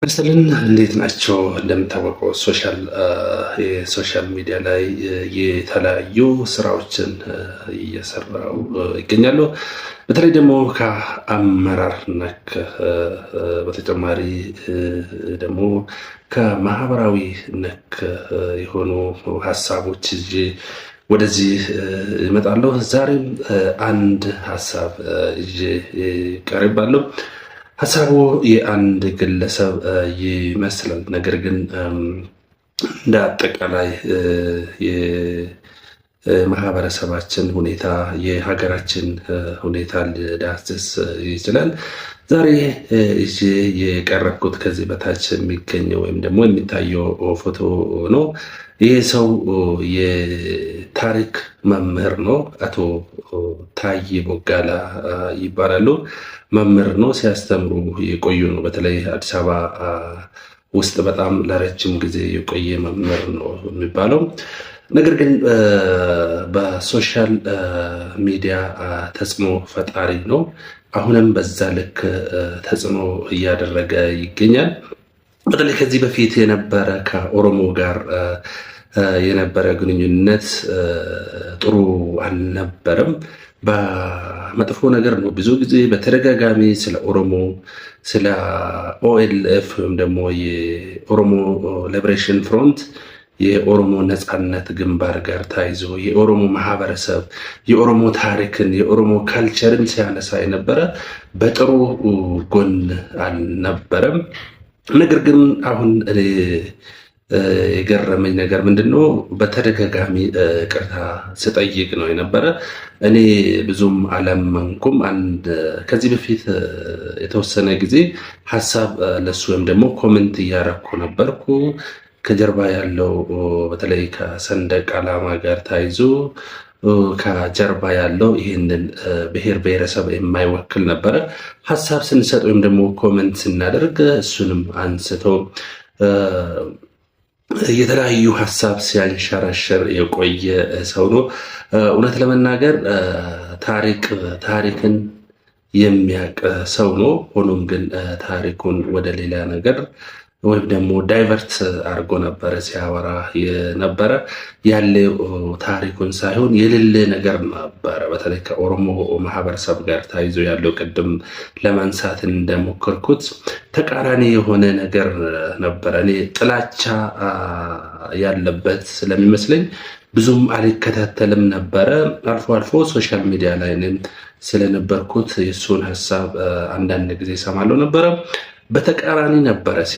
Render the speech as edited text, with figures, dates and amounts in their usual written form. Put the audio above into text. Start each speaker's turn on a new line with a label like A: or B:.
A: እርስልን እንዴት ናቸው? እንደምታወቀው የሶሻል ሚዲያ ላይ የተለያዩ ስራዎችን እየሰራው ይገኛሉ። በተለይ ደግሞ ከአመራር ነክ በተጨማሪ ደግሞ ከማህበራዊ ነክ የሆኑ ሀሳቦች ይዤ ወደዚህ እመጣለሁ። ዛሬም አንድ ሀሳብ ይዤ ቀርባለሁ። ሀሳቡ የአንድ ግለሰብ ይመስላል። ነገር ግን እንደ አጠቃላይ የማህበረሰባችን ሁኔታ፣ የሀገራችን ሁኔታ ሊዳስስ ይችላል። ዛሬ ይዤ የቀረብኩት ከዚህ በታች የሚገኘው ወይም ደግሞ የሚታየው ፎቶ ነው። ይህ ሰው የታሪክ መምህር ነው። አቶ ታዬ ቦጋላ ይባላሉ። መምህር ነው። ሲያስተምሩ የቆዩ ነው። በተለይ አዲስ አበባ ውስጥ በጣም ለረጅም ጊዜ የቆየ መምህር ነው የሚባለው። ነገር ግን በሶሻል ሚዲያ ተጽዕኖ ፈጣሪ ነው። አሁንም በዛ ልክ ተጽዕኖ እያደረገ ይገኛል። በተለይ ከዚህ በፊት የነበረ ከኦሮሞ ጋር የነበረ ግንኙነት ጥሩ አልነበረም። በመጥፎ ነገር ነው። ብዙ ጊዜ በተደጋጋሚ ስለ ኦሮሞ፣ ስለ ኦኤልኤፍ ወይም ደግሞ የኦሮሞ ሊበሬሽን ፍሮንት የኦሮሞ ነፃነት ግንባር ጋር ታይዞ የኦሮሞ ማህበረሰብ የኦሮሞ ታሪክን የኦሮሞ ካልቸርን ሲያነሳ የነበረ በጥሩ ጎን አልነበረም። ነገር ግን አሁን የገረመኝ ነገር ምንድነው? በተደጋጋሚ ቅርታ ስጠይቅ ነው የነበረ። እኔ ብዙም አላመንኩም። ከዚህ በፊት የተወሰነ ጊዜ ሀሳብ ለሱ ወይም ደግሞ ኮሜንት እያረኩ ነበርኩ። ከጀርባ ያለው በተለይ ከሰንደቅ ዓላማ ጋር ታይዞ ከጀርባ ያለው ይህንን ብሔር ብሔረሰብ የማይወክል ነበረ። ሀሳብ ስንሰጥ ወይም ደግሞ ኮሜንት ስናደርግ እሱንም አንስቶ የተለያዩ ሀሳብ ሲያንሸራሸር የቆየ ሰው ነው። እውነት ለመናገር ታሪክን የሚያውቅ ሰው ነው። ሆኖም ግን ታሪኩን ወደ ሌላ ነገር ወይም ደግሞ ዳይቨርት አድርጎ ነበረ ሲያወራ የነበረ። ያለው ታሪኩን ሳይሆን የሌለ ነገር ነበረ። በተለይ ከኦሮሞ ማህበረሰብ ጋር ታይዞ ያለው ቅድም ለማንሳት እንደሞከርኩት ተቃራኒ የሆነ ነገር ነበረ። እኔ ጥላቻ ያለበት ስለሚመስለኝ ብዙም አልከታተልም ነበረ። አልፎ አልፎ ሶሻል ሚዲያ ላይ ስለነበርኩት የእሱን ሀሳብ አንዳንድ ጊዜ ሰማለው ነበረ። በተቃራኒ ነበረ